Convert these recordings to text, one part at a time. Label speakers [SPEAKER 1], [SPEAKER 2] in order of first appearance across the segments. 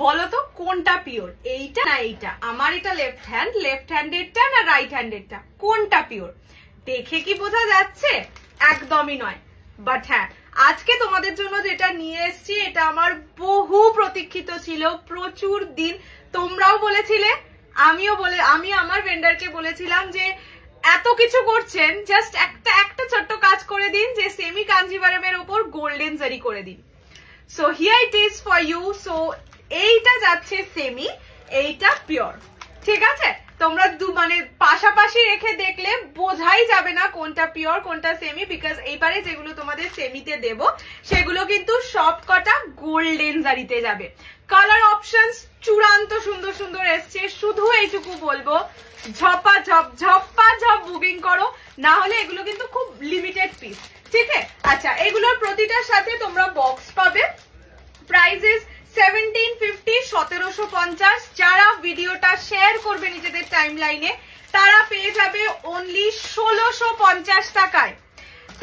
[SPEAKER 1] বলো তো কোনটা পিওর, এইটা না এইটা? আমার এটা লেফট হ্যান্ডেরটা না রাইট হ্যান্ডেরটা, কোনটা পিওর? দেখে কি বোঝা যাচ্ছে? একদমই নয়। বাট হ্যাঁ, আজকে তোমাদের জন্য যেটা নিয়ে এসেছি এটা আমার বহু প্রতীক্ষিত ছিল, প্রচুর দিন। তোমরাও বলেছিলে, আমি আমার ভেন্ডারকে বলেছিলাম যে এত কিছু করছেন, জাস্ট একটা ছোট্ট কাজ করে দিন, যে সেমি কাঞ্জিভারামের উপর গোল্ডেন জারি করে দিন। So here it is for you. So এইটা যাচ্ছে সেমি, এইটা পিওর, ঠিক আছে? তোমরা মানে পাশাপাশি রেখে দেখলে বোঝাই যাবে না কোনটা পিওর কোনটা সেমি, বিকজ এইবারে যেগুলো তোমাদের সেমিতে দেব সেগুলো কিন্তু সব কটা গোল্ডেন জারিতে যাবে। কালার অপশনস চূড়ান্ত সুন্দর সুন্দর এসছে। শুধু এইটুকু বলবো, ঝপ্পা বুকিং করো, না হলে এগুলো কিন্তু খুব লিমিটেড পিস, ঠিক আছে? আচ্ছা, এগুলোর প্রতিটার সাথে তোমরা বক্স পাবে। প্রাইসেস 1750, 1750। যারা ভিডিওটা শেয়ার করবে নিজেদের টাইমলাইনে তারা পেয়ে যাবে অনলি 1650 টাকায়।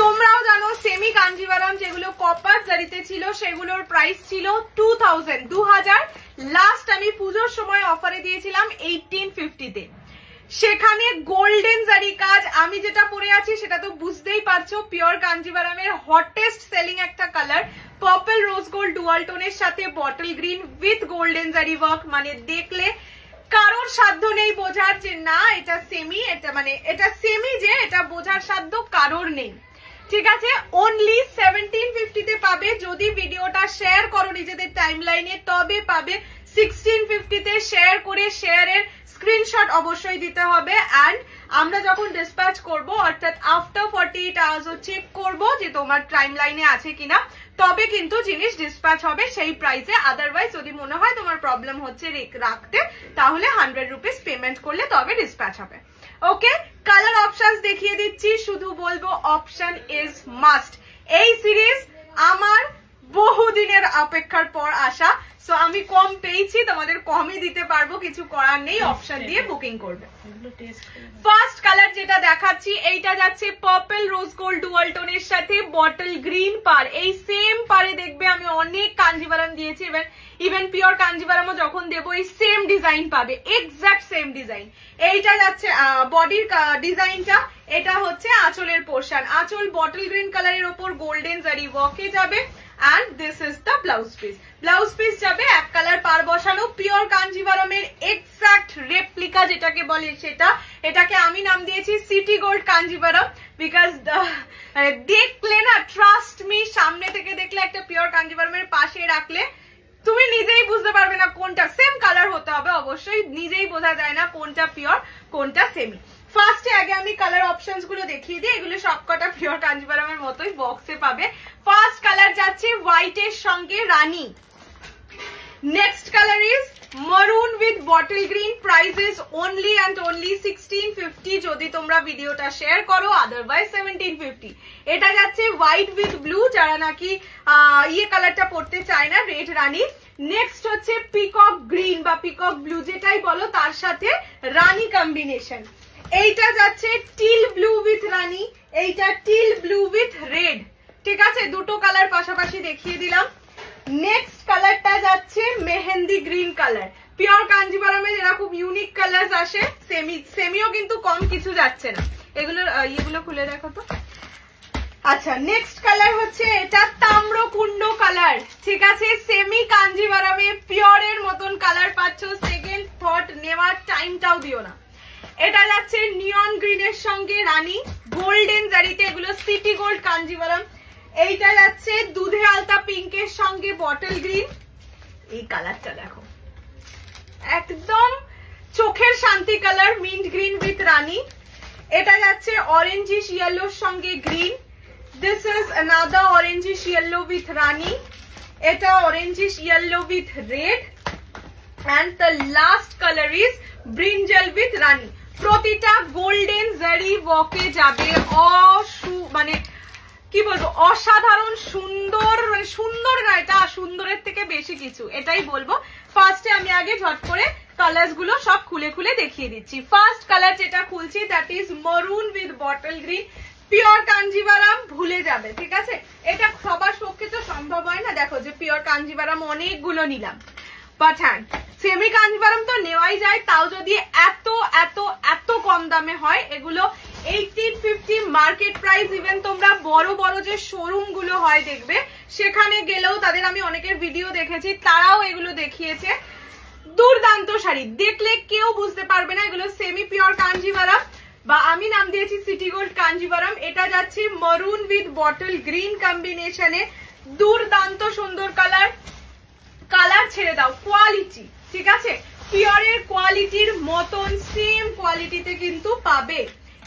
[SPEAKER 1] তোমরাও জানো সেমি কাঞ্জিভারাম যেগুলো কপার জারিতে ছিল সেগুলোর প্রাইস ছিল 2000। লাস্ট আমি পুজোর সময় অফারে দিয়েছিলাম 1850-তে। সেখানে গোল্ডেন জারি কাজ। আমি যেটা পরে আছি সেটা তো বুঝতেই পারছো, পিওর কাঞ্জিভারামের হটেস্ট সেলিং একটা colour, purple rose gold dual টোনের সাথে bottle green with golden zari work. মানে দেখলে কারোর সাধ্য নেই বোঝার যে না এটা সেমি, এটা মানে এটা সেমি, যে এটা বোঝার সাধ্য কারোর নেই, ঠিক আছে? অনলি 1750-তে পাবে। যদি ভিডিওটা শেয়ার করো নিজেদের টাইমলাইনে তবে পাবে 1650-তে। শেয়ার করে শেয়ারের স্ক্রিনশট অবশ্যই দিতে হবে। অ্যান্ড আমরা যখন ডিসপ্যাচ করব, অর্থাৎ আফটার 48 আওয়ার্স চেক করব যে তোমার টাইমলাইনে আছে কিনা, তবে কিন্তু জিনিস ডিসপ্যাচ হবে সেই প্রাইসে। আদারওয়াইজ যদি মনে হয় তোমার প্রবলেম হচ্ছে রাখতে, তাহলে 100 রুপিস পেমেন্ট করলে তবে ডিসপ্যাচ হবে। ওকে, কালার অপশনস দেখিয়ে দিচ্ছি। শুধু বলবো অপশন ইজ মাস্ট। এই সিরিজ আমার বহুদিনের অপেক্ষার পর আসা। সো আমি কম পেয়েছি, তোমাদের কমই দিতে পারবো, কিছু করার নেই, অপশন দিয়ে বুকিং করবে। ফার্স্ট কালার যেটা দেখাচ্ছি এইটা যাচ্ছে পার্পল রোজ গোল্ড ডুয়াল টোনের সাথে বটল গ্রিন পার। এই সেম পারে দেখবে আমি অনেক কাঞ্জিভারাম দিয়েছি, ইভেন পিওর কাঞ্জিভারামও যখন দেবো এই সেম ডিজাইন পাবে, এক্সাক্ট সেম ডিজাইন। এইটা যাচ্ছে বডির ডিজাইনটা, এটা হচ্ছে আঁচলের পোর্শন। আঁচল বটল গ্রিন কালারের ওপর গোল্ডেন জারি ওয়ার্কে যাবে। And this is the blouse piece. Blouse piece যাবে এক কালার পার বসানো, পিওর কাঞ্জিভারামের এক্সাক্ট রেপ্লিকা যেটাকে বলে সেটা। এটাকে আমি নাম দিয়েছি সিটি গোল্ড কাঞ্জিভারাম, বিকজ দেখলে না, ট্রাস্ট মি, সামনে থেকে দেখলে একটা পিওর কাঞ্জিভারামের পাশে রাখলে তুমি নিজেই বুঝতে পারবে না কোনটা। সেম কালার হতে হবে অবশ্যই, নিজেই বোঝা যায় না কোনটা পিওর কোনটা সেমি। ফার্স্টে আগে আমি কালার অপশনস গুলো দেখিয়ে দিই। এগুলো সবকটা পিওর কাঞ্জিভারামের মতোই বক্সে পাবে। ফার্স্ট কালার যাচ্ছে হোয়াইটের সঙ্গে rani. Next colour is maroon with bottle green. Price is only and only 1650 যদি তোমরা ভিডিওটা শেয়ার করো, আদারওয়াইজ 1750। এটা যাচ্ছে হোয়াইট উইথ ব্লু, যারা নাকি ইয়ে কালারটা পড়তে চায় না, রেড রানী। নেক্সট হচ্ছে পিকক গ্রিন বা পিকক ব্লু যেটাই বলো, তার সাথে রানী কম্বিনেশন। এইটা যাচ্ছে টিল ব্লু উইথ রানী, এইটা টিল ব্লু উইথ রেড, ঠিক আছে? দুটো কালার পাশাপাশি দেখিয়ে দিলাম। নেক্সট কালারটা যাচ্ছে মেহেন্দি গ্রিন কালার। পিওর কাঞ্জিভারামে যেটা খুব ইউনিক কালার আসে, সেমিও কিন্তু কম কিছু যাচ্ছে না। এগুলো খুলে দেখো তো। আচ্ছা, নেক্সট কালার হচ্ছে এটা তাম্রকুণ্ড কালার, ঠিক আছে? সেমি কাঞ্জিভারামে পিওরের মতন কালার পাচ্ছ, সেকেন্ড থট নেওয়ার টাইমটাও দিও না। এটা যাচ্ছে নিয়ন গ্রিনের সঙ্গে রানী, গোল্ডেন জারিতে, এগুলো সিটি গোল্ড কাঞ্জিভারাম। এইটা যাচ্ছে দুধে আলতা পিঙ্কের সঙ্গে বটল গ্রিন। এই কালারটা দেখো, একদম চোখের শান্তি colour, mint green with rani. এটা যাচ্ছে অরেঞ্জিশ ইয়েলোর সঙ্গে green. This is another orangish yellow with rani. এটা orangish yellow with red. And the last colour is brinjal with rani. প্রতিটা গোল্ডেন জারি ওয়ার্কে যাবে। মানে কি বলবো, অসাধারণ সুন্দর, মানে সুন্দর না, এটা সুন্দরের থেকে বেশি কিছু, এটাই বলবো। ফার্স্টে আমি আগে ঝট করে কালার্স গুলো সব খুলে খুলে দেখিয়ে দিচ্ছি। ফার্স্ট কালার যেটা খুলছি that is maroon with bottle green. Pure Kanjivaram ভুলে যাবে, ঠিক আছে? এটা সবার পক্ষে তো সম্ভব হয় না। দেখো যে পিওর কাঞ্জিভারাম অনেকগুলো নিলাম, বাট হ্যাঁ সেমি কাঞ্জিভারাম তো নেওয়াই যায়, তাও যদি এত এত এত কম দামে হয়। এগুলো 1850 মার্কেট প্রাইস। ইভেন তোমরা বড় বড় যে শোরুম গুলো হয় দেখবে, সেখানে গেলেও তাদের আমি অনেকের ভিডিও দেখেছি, তারাও এগুলো দেখিয়েছে। দুর্দান্ত শাড়ি, দেখলে কেউ বুঝতে পারবে না এগুলো সেমি পিওর কাঞ্জিভারাম, বা আমি নাম দিয়েছি সিটি গোল্ড কাঞ্জিভারাম। এটা যাচ্ছে মারুন উইথ বটল গ্রিন কম্বিনেশনে, দুর্দান্ত সুন্দর কালার। কালার ছেড়ে দাও, কোয়ালিটি ঠিক আছে, পিওরের কোয়ালিটির মতন সেম কোয়ালিটিতে কিন্তু পাবে।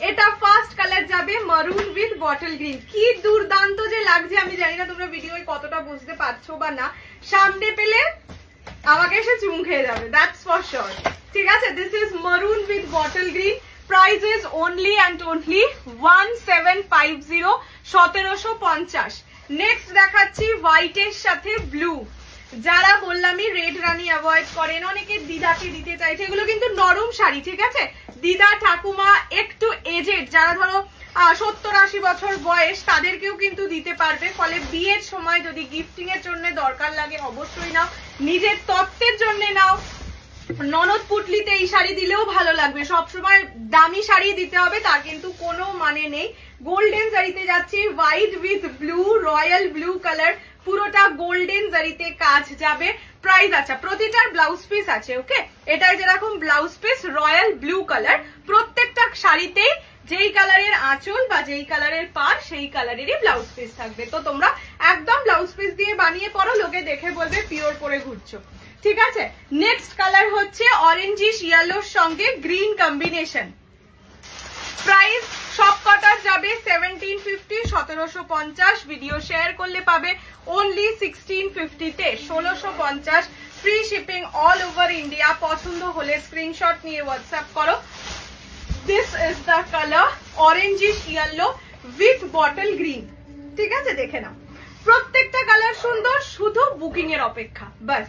[SPEAKER 1] এটা ফার্স্ট কালার যাবে মারুন উইথ বটল গ্রিন। কি দুর্দান্ত যে লাগছে, আমি জানি না তোমরা ভিডিওয় কতটা বুঝতে পারছো বা না, সামনে পেলে আমাকে এসে চুম খেয়ে যাবে, দ্যাটস ফর শিওর। ঠিক আছে, দিস ইজ মারুন with bottle green. Price is only and only 1750, 1750। Next দেখাচ্ছি হোয়াইটের সাথে ব্লু। যারা বললামই রেড রানী অ্যাভয়েড করেন, অনেকে দিদাকে দিতে চাইছে, এগুলো কিন্তু নরম শাড়ি। ঠিক আছে, দিদা ঠাকুমা একটু এজেড, যারা ধরো 70-80 বছর বয়স, তাদেরকেও কিন্তু দিতে পারবে। ফলে বিয়ের সময় যদি গিফটিং এর জন্য দরকার লাগে অবশ্যই নাও, নিজের তত্ত্বের জন্য নাও, ননদ পুটলিতে এই শাড়ি দিলেও ভালো লাগবে। সবসময় দামি শাড়ি দিতে হবে তার কিন্তু কোনো মানে নেই। গোল্ডেন জারিতে যাচ্ছি, white with blue, royal blue colour, পুরোটা গোল্ডেন জারিতে কাজ যাবে। প্রাইস আচ্ছা, প্রতিটার ব্লাউজ পিস আছে। ওকে, এটাই যেরকম blouse piece royal blue colour, প্রত্যেকটা শাড়িতেই যেই কালারের আঁচল বা যেই কালারের পার সেই কালারেরই ব্লাউজ পিস থাকবে। তো তোমরা একদম ব্লাউজ পিস দিয়ে বানিয়ে পড়ো, লোকে দেখে বলবে পিওর পরে ঘুরছো। ঠিক আছে, নেক্সট কালার হচ্ছে অরেঞ্জিশ ইয়েলোর সঙ্গে গ্রিন কম্বিনেশন। প্রাইস সব কটার যাবে 1750, 1750। ভিডিও শেয়ার করলে পাবে অনলি 1650-তে, 1650। Free shipping all over India. পছন্দ হলে স্ক্রিনশট নিয়ে হোয়াটসঅ্যাপ করো। This is the colour orangish yellow with bottle green. ঠিক আছে, দেখে নাও, প্রত্যেকটা কালার সুন্দর, শুধু বুকিং এর অপেক্ষা। বাস,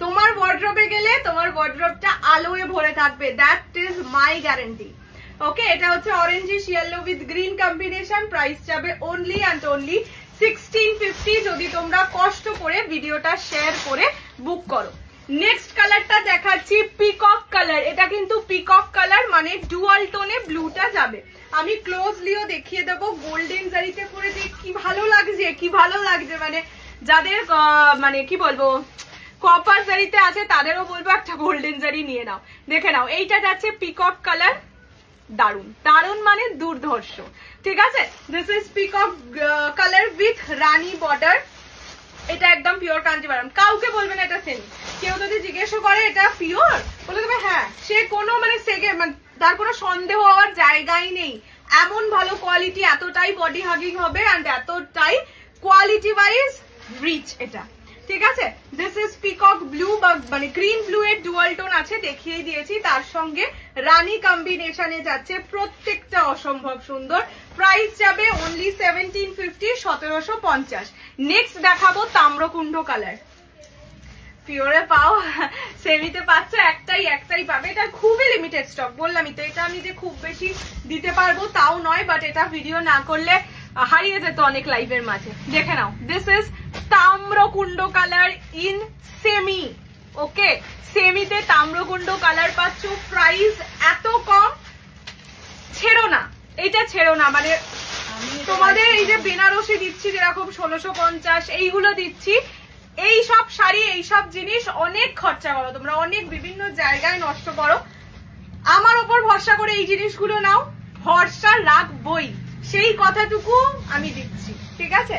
[SPEAKER 1] তোমার ওয়ার্ড্রবে গেলে তোমার ওয়ার্ড্রবটা আলোয় ভরে থাকবে, দ্যাট ইজ মাই গ্যারান্টি। ওকে, এটা হচ্ছে orangish yellow with green combination. Price যাবে অনলি অ্যান্ড অনলি 1650, যদি তোমরা কষ্ট করে ভিডিওটা শেয়ার করে বুক করো। নেক্সট কালারটা দেখাচ্ছি পিকক কালার। এটা কিন্তু পিকক কালার, মানে ডুয়াল টোনে ব্লুটা যাবে। আমি ক্লোজলিও দেখিয়ে দেবো, গোল্ডেন জারিতে করে যে কি ভালো লাগছে, কি ভালো লাগছে। মানে যাদের মানে কি বলবো কপার জারিতে আছে তাদেরও বলবো একটা গোল্ডেন জারি নিয়ে নাও। দেখে নাও, এইটা যাচ্ছে পিকক কালার, দারুন দারুন মানে দুর্ধর্ষ। ঠিক আছে, this is peacock colour with Rani border. এটা একদম পিওর কাঞ্জিভারাম, কাউকে বলবে না এটা সেমি। কেউ যদি জিজ্ঞেস করে এটা পিওর, বলে দেবে হ্যাঁ, সে কোনো মানে তার কোনো সন্দেহ হওয়ার জায়গাই নেই। এমন ভালো কোয়ালিটি, এতটাই বডি হাগিং হবে অ্যান্ড এতটাই কোয়ালিটি ওয়াইজ রিচ এটা। ঠিক আছে, দিস ইজ পিকক ব্লু, মানে গ্রিন ব্লু এর ডুয়াল টোন আছে, দেখিয়ে দিয়েছি। তার সঙ্গে রানী কম্বিনেশনে যাচ্ছে, প্রত্যেকটা অসম্ভব সুন্দর। প্রাইস যাবে অনলি 1750, 1750। নেক্সট দেখাবো তাম্রকুণ্ড কালার। পিওরে পাও, সেমিতে পাচ্ছ একটাই পাবে। এটা খুবই লিমিটেড স্টক, বললামই তো। এটা আমি যে খুব বেশি দিতে পারবো তাও নয়, বাট এটা ভিডিও না করলে হারিয়ে যেত অনেক লাইভের মাঝে। দেখে নাও, this is tamrakund colour in semi. Okay, সেমিতে তাম্রকুণ্ড কালার পাচ্ছ। প্রাইস এত কম, ছেড়ো না, এটা ছেড়ো না। মানে তোমাদের এই যে বেনারসি দিচ্ছি যেরকম 1650, এইগুলো দিচ্ছি, এই সব শাড়ি এই সব জিনিস অনেক খরচা করো তোমরা, অনেক বিভিন্ন জায়গায় নষ্ট করো। আমার ওপর ভরসা করে এই জিনিসগুলো নাও, ভরসা রাখবই, সেই কথাটুকু আমি দিচ্ছি। ঠিক আছে,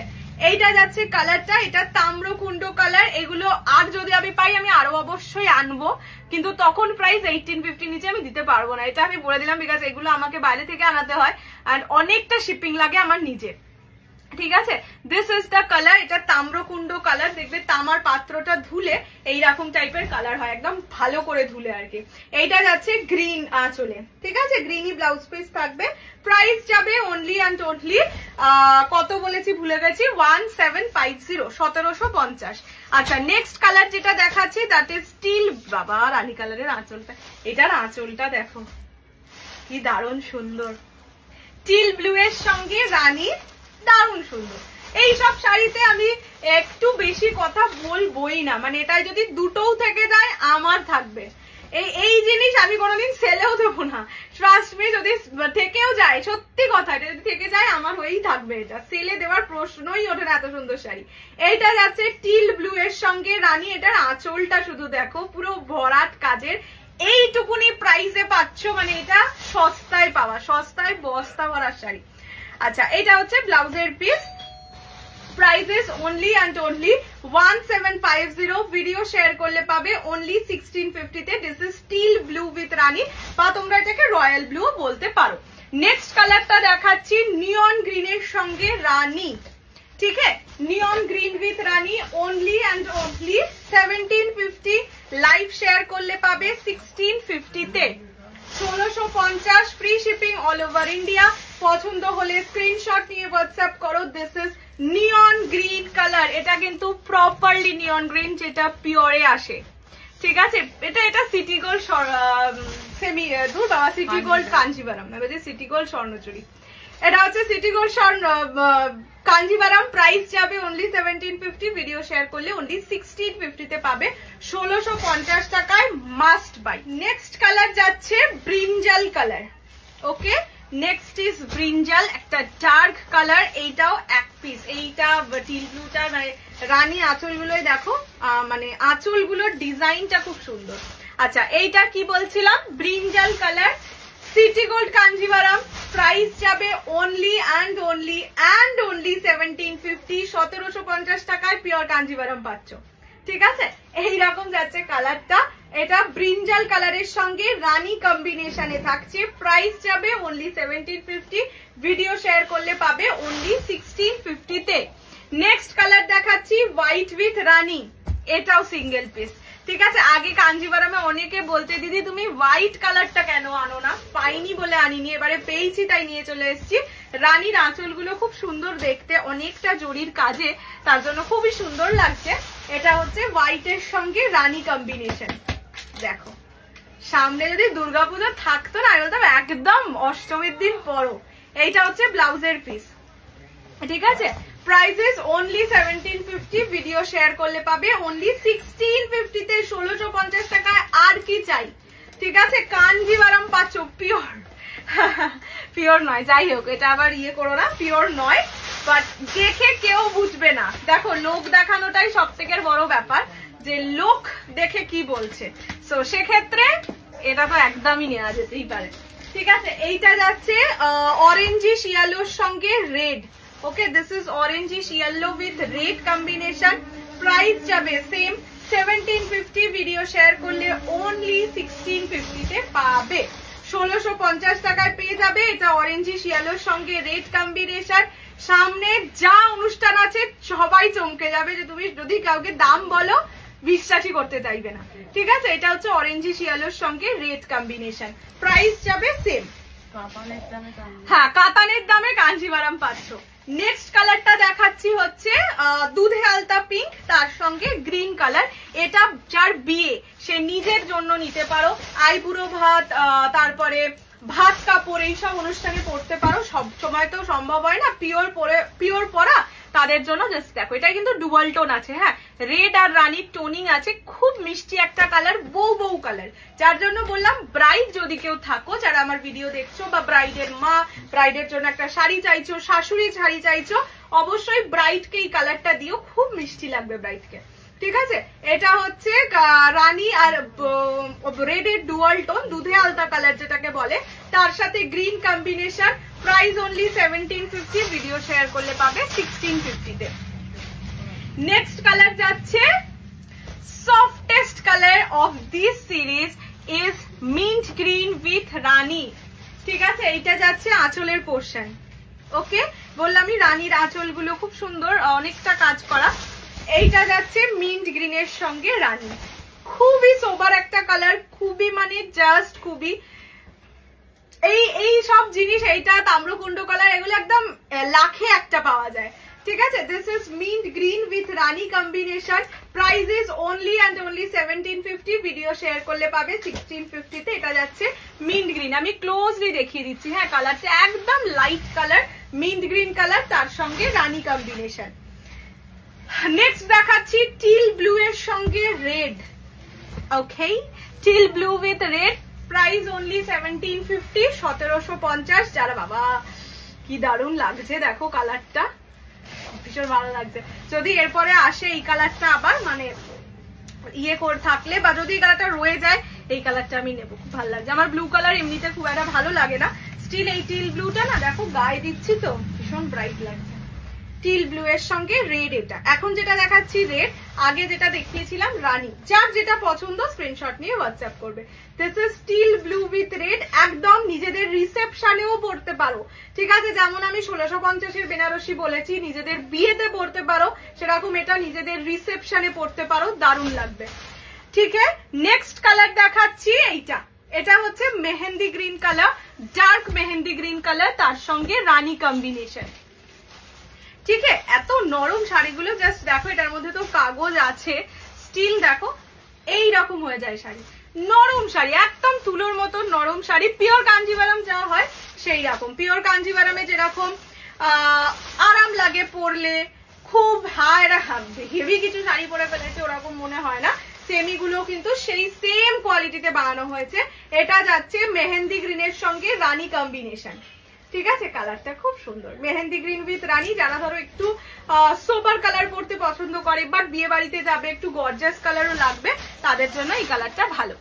[SPEAKER 1] এইটা যাচ্ছে কালারটা, এটা তাম্রকুণ্ড কালার। এগুলো আর যদি আমি পাই আমি আরো অবশ্যই আনবো, কিন্তু তখন প্রাইস 1850 নিচে আমি দিতে পারবো না, এটা আমি বলে দিলাম। বিকজ এগুলো আমাকে বাইরে থেকে আনাতে হয় আর অনেকটা শিপিং লাগে আমার নিজের। ঠিক আছে, দিস ইজ দ্য কালার, এটা তাম্রকুণ্ড কালার। দেখবে তামার পাত্রটা ধুলে এইরকম টাইপের কালার হয়, একদম ভালো করে ধুলে আর কি। এইটা যাচ্ছে গ্রিন আঁচলে। ঠিক আছে, গ্রিনই ব্লাউজ পিস থাকবে। প্রাইস যাবে অনলি অ্যান্ড অনলি কত বলেছি ভুলে গেছি, 1750, 1750। আচ্ছা, নেক্সট কালার যেটা দেখাচ্ছি দ্যাট ইজ স্টিল। বাবা, রানী কালারের আঁচলটা, এটার আঁচলটা দেখো কি দারুণ সুন্দর, টিল ব্লু এর সঙ্গে রানী, দারুণ সুন্দর। এই সব শাড়িতে আমি একটু বেশি কথা বলবোই না, মানে এটাই যদি দুটোও থেকে যায় আমার থাকবে। এই জিনিস আমি কোনোদিন সেলেও দেবো না, ট্রাস্ট মি। যদি থেকেও যায়, সত্যি কথা, এটা যদি থেকে যায় আমার হয়েই থাকবে, এটা সেলে দেওয়ার প্রশ্নই ওঠে না। এত সুন্দর শাড়ি। এইটা যাচ্ছে টিল ব্লু এর সঙ্গে রানী। এটার আঁচলটা শুধু দেখো, পুরো ভরাট কাজের। এইটুকুনি প্রাইসে পাচ্ছ, মানে এটা সস্তায় পাওয়া, সস্তায় বস্তা ভরার শাড়ি। আচ্ছা, এটা হচ্ছে ব্লাউজের piece. Prices only and only 1750। Video share করলে পাবে অনলি 1650 তে। This is steel blue with rani, বা তোমরা এটাকে রয়্যাল ব্লু বলতে পারো। নেক্সট কালারটা দেখাচ্ছি নিয়ন গ্রিনের সঙ্গে রানী। ঠিক আছে, নিয়ন green with Rani, only and only 1750। Live share করলে পাবে 1650 তে। 1650, free shipping all over India. পছন্দ হলে স্ক্রিনশট নিয়ে হোয়াটসঅ্যাপ করো। This is neon green colour. এটা কিন্তু প্রপারলি নিয়ন গ্রিন, যেটা পিওরে আসে। ঠিক আছে, এটা সিটি গোল্ড সেমি দূর বাবা, সিটি গোল্ড কাঞ্জিভারাম না, সিটি গোল্ড স্বর্ণচুরি। এটা হচ্ছে সিটি গোল্ড কাঞ্জিভারাম। প্রাইস যাবে অনলি 1750। ভিডিও শেয়ার করলে অনলি 1650 তে পাবে। 1650 টাকায় মাস্ট বাই। নেক্সট কালার যাচ্ছে brinjal colour. Okay, next is brinjal, একটা ডার্ক কালার। এইটাও এক পিস। এইটা টিল ব্লুটা, মানে রানী আঁচলগুলোই দেখো, মানে আঁচলগুলোর ডিজাইনটা খুব সুন্দর। আচ্ছা, এইটা কি বলছিলাম, brinjal colour, city gold Kanjivaram. Price যাবে অনলি অ্যান্ড অনলি 1750। 1750 টাকায় পিওর কাঞ্জিভারাম পাচ্ছ। ঠিক আছে, এইরকম যাচ্ছে কালারটা। এটা ব্রিঞ্জাল কালারের সঙ্গে রানী কম্বিনেশনে থাকছে। প্রাইস যাবে অনলি 1750। ভিডিও শেয়ার করলে পাবে অনলি 1650 তে। নেক্সট কালার দেখাচ্ছি হোয়াইট উইথ রানী। এটাও সিঙ্গেল পিস। ঠিক আছে, আগে কাঞ্জিভারামে অনেকে বলতে দিদি তুমি হোয়াইট কালারটা কেন আনো না, পাইনি বলে আনিনি, এবারে পেয়েছি তাই নিয়ে চলে এসেছি। রানীর আঁচলগুলো খুব সুন্দর দেখতে, অনেকটা জরির কাজে, তার জন্য খুবই সুন্দর লাগছে। এটা হচ্ছে হোয়াইটের সঙ্গে রানী কম্বিনেশন। দেখো, সামনে যদি দুর্গাপূজা থাকতো না, আমি বলতাম একদম অষ্টমীর দিন পরো। এইটা হচ্ছে ব্লাউজের পিস। ঠিক আছে, প্রাইসেস অনলি 1750। ভিডিও শেয়ার করলে পাবে অনলি 1650 তে। 1650 টাকায় আর কি চাই। ঠিক আছে, কাঞ্জিভারাম পাচ্ছ পিওর। পিওর নয়, যাই হোক, এটা আবার ইয়ে করো না, পিওর নয়, বাট দেখে কেউ বুঝবে না। দেখো, লোক দেখানোটাই সব থেকে বড় ব্যাপার, যে লোক দেখে কি বলছে। সো সেক্ষেত্রে এটা তো একদমই নেওয়া যেতেই পারে। ঠিক আছে, এইটা যাচ্ছে অরেঞ্জিশ ইয়েলোর সঙ্গে red. Okay, this is orangish yellow with red combination. Price যাবে সেম 1750। ভিডিও শেয়ার করলে অনলি 1650 তে পাবে। 1650 টাকায় পেয়ে যাবে। এটা অরেঞ্জিশ ইয়েলোর সঙ্গে রেড কম্বিনেশন। সামনে যা অনুষ্ঠান আছে সবাই চমকে যাবে, যে তুমি যদি কাউকে দাম বলো বিশ্বাসই করতে চাইবে না। ঠিক আছে, এটা হচ্ছে অরেঞ্জিশ ইয়েলোর সঙ্গে রেড কম্বিনেশন। প্রাইস যাবে সেম। হ্যাঁ, কাতানের দামে কাঞ্জিভারাম পাচ্ছ। নেক্সট কালারটা দেখাচ্ছি হচ্ছে দুধে আলতা পিঙ্ক, তার সঙ্গে গ্রিন কালার। এটা যার বিয়ে সে নিজের জন্য নিতে পারো, আইবুড়ো ভাত, তারপরে ভাত কাপড়, এইসব অনুষ্ঠানে পরতে পারো। সব সময় তো সম্ভব হয় না পিওর পরা, তাদের জন্য জাস্ট দেখো, এটা কিন্তু ডুয়াল টোন আছে। হ্যাঁ, রেড আর রানির টোনিং আছে, খুব মিষ্টি একটা কালার, বউ কালার। যার জন্য বললাম, ব্রাইড যদি কেউ থাকো, যারা আমার ভিডিও দেখছো, বা ব্রাইডের মা, ব্রাইডের জন্য একটা শাড়ি চাইছো, শাশুড়ি শাড়ি চাইছো, অবশ্যই ব্রাইডকে এই কালারটা দিও, খুব মিষ্টি লাগবে ব্রাইডকে। ঠিক আছে, এটা হচ্ছে রানী আর রেডের ডুয়াল টোন, দুধে আলতা কালার যেটাকে বলে, তার সাথে green combination. Price only 1750। Video share করলে পাবে 1650 তে। নেক্সট কালার যাচ্ছে softest colour of this series is mint green with rani. ঠিক আছে, এইটা যাচ্ছে আঁচলের পোর্শন। ওকে, বললামই রানীর আঁচলগুলো খুব সুন্দর, অনেকটা কাজ করা। এইটা যাচ্ছে মিন্ট গ্রিনের সঙ্গে রানী। খুবই সোবার একটা কালার, খুবই মানে জাস্ট খুবই এই সব জিনিস, এইটা তাম্রকুণ্ড কালার, এগুলো একদম লাখে একটা পাওয়া যায়। ঠিক আছে, this is mint green with Rani combination. Price is only and only 1750। Video share করলে পাবে 1650 তে। এটা যাচ্ছে মিন্ট গ্রিন। আমি ক্লোজলি দেখিয়ে দিচ্ছি। হ্যাঁ, কালারটা একদম light colour, mint green colour, তার সঙ্গে রানী কম্বিনেশন। নেক্সট দেখাচ্ছি টিল ব্লু এর সঙ্গে red. Okay, teal blue with red, price only 1750, 1750। যারা বাবা কি দারুণ লাগছে দেখো কালারটা, ভীষণ ভালো লাগছে। যদি এরপরে আসে এই কালারটা আবার মানে ইয়ে করে থাকলে বা যদি এই কালারটা রয়ে যায় এই কালারটা আমি নেবো, খুব ভালো লাগছে। আমার ব্লু কালার এমনিতে খুব একটা ভালো লাগে না, স্টিল এই টিল ব্লুটা না দেখো গায়ে দিচ্ছি তো ভীষণ ব্রাইট লাগছে। টিল ব্লু এর সঙ্গে রেড, এটা এখন যেটা দেখাচ্ছি রেড, আগে যেটা দেখিয়েছিলাম রানী। যার যেটা পছন্দ স্ক্রিনশট নিয়ে হোয়াটসঅ্যাপ করবে। This is teal blue with red, একদম নিজেদের রিসেপশনেও পড়তে পারো, ঠিক আছে? যেমন আমি 1650 বেনারসি বলেছি নিজেদের বিয়েতে পড়তে পারো, সেরকম এটা নিজেদের রিসেপশনে পড়তে পারো, দারুণ লাগবে। ঠিক আছে, নেক্সট কালার দেখাচ্ছি এইটা, এটা হচ্ছে mehendi green colour, dark mehendi green colour, তার সঙ্গে রানী কম্বিনেশন। ঠিক আছে, এত নরম শাড়িগুলো জাস্ট দেখো, এটার মধ্যে তো কাগজ আছে, স্টিল দেখো এই রকম হয়ে যায় শাড়ি, নরম শাড়ি, একদম তুলোর মতো নরম শাড়ি, পিওর কাঞ্জিভারাম যা হয় সেই রকম। পিওর কাঞ্জিভারামে যেরকম আরাম লাগে পরলে, খুব হেভি কিছু শাড়ি পরে ফেলেছে ওরকম মনে হয় না, সেমিগুলো কিন্তু সেই সেম কোয়ালিটিতে বানানো হয়েছে। এটা যাচ্ছে মেহেন্দি গ্রিনের সঙ্গে রানী কম্বিনেশন, ঠিক আছে? কালারটা খুব সুন্দর, মেহেন্দি গ্রিন উইথ রানী। যারা ধরো একটু সোবার কালার পরতে পছন্দ করে বাট বিয়ে বাড়িতে যাবে, একটু গর্জাস কালারও লাগবে, তাদের জন্য এই কালারটা ভালো।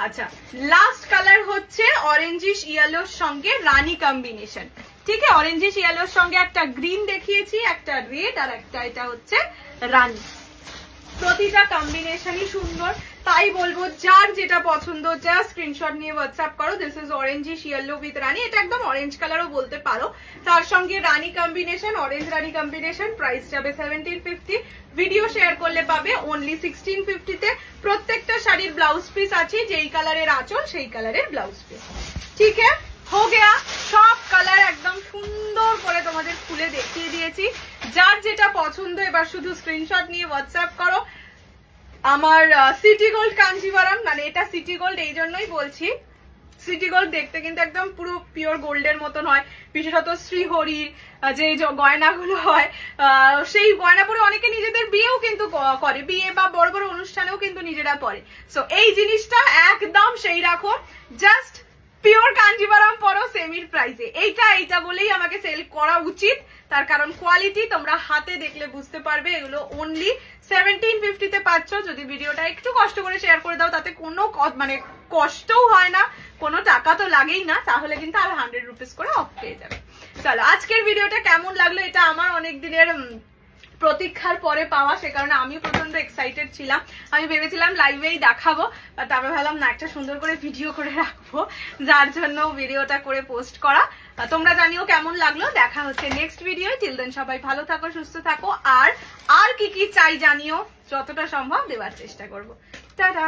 [SPEAKER 1] আচ্ছা, লাস্ট কালার হচ্ছে অরেঞ্জিশ ইয়েলোর সঙ্গে রানী কম্বিনেশন। ঠিক আছে, অরেঞ্জিশ ইয়েলোর সঙ্গে একটা গ্রিন দেখিয়েছি, একটা রেড, আর একটা এটা হচ্ছে রানী। প্রতিটা কম্বিনেশনই সুন্দর, তাই বলবো যার যেটা পছন্দ যা স্ক্রিনশট নিয়ে হোয়াটসঅ্যাপ করো। This is orangish yellow with rani, এটা একদম অরেঞ্জ কালারও বলতে পারো, তার সঙ্গে rani combination, orange rani combination. Price যাবে 1750, ভিডিও শেয়ার করলে পাবে অনলি 1650 তে। প্রত্যেকটা শাড়ির ব্লাউজ পিস আছে, যেই কালারের আঁচল সেই কালারের ব্লাউজ পিস। ঠিক আছে, হো গেয়া, সব কালার একদম সুন্দর করে তোমাদের খুলে দেখিয়ে দিয়েছি। যার যেটা পছন্দ এবার শুধু স্ক্রিনশট নিয়ে হোয়াটসঅ্যাপ করো। আমার সিটি গোল্ড কাঞ্জিভারাম, মানে এটা সিটি গোল্ড এই জন্যই বলছি, সিটি গোল্ড দেখতে কিন্তু একদম পুরো পিওর গোল্ডের মতন হয়, বিশেষত শ্রীহরির যে গয়নাগুলো হয় সেই গয়না পরে অনেকে নিজেদের বিয়েও কিন্তু করে, বিয়ে বা বড় বড় অনুষ্ঠানেও কিন্তু নিজেরা পরে। সো এই জিনিসটা একদম সেই রকম, জাস্ট পিওর কাঞ্জিভারাম পরো সেমির প্রাইসে। এইটা বলেই আমাকে সেল করা উচিত, তার কারণ কোয়ালিটি তোমরা হাতে দেখলে বুঝতে পারবে। এগুলো অনলি 1750 তে পাচ্ছ। যদি ভিডিওটা একটু কষ্ট করে শেয়ার করে দাও, তাতে কোনো মানে কষ্টও হয় না, কোনো টাকা তো লাগেই না, তাহলে কিন্তু আর 100 রুপিস করে অফ পেয়ে যাবে। চলো, আজকের ভিডিওটা কেমন লাগলো, এটা আমার অনেক দিনের প্রতীক্ষার পরে পাওয়া, সে কারণে আমি প্রচন্ড এক্সাইটেড ছিলাম। আমি ভেবেছিলাম লাইভেই দেখাবো, তারপরে ভাবলাম না, একটা সুন্দর করে ভিডিও করে রাখবো, যার জন্য ভিডিওটা করে পোস্ট করা। তোমরা জানিও কেমন লাগলো। দেখা হচ্ছে নেক্সট ভিডিও। টিল দেন সবাই ভালো থাকো, সুস্থ থাকো, আর কি কি চাই জানিও, যতটা সম্ভব দেওয়ার চেষ্টা করবো। টাটা।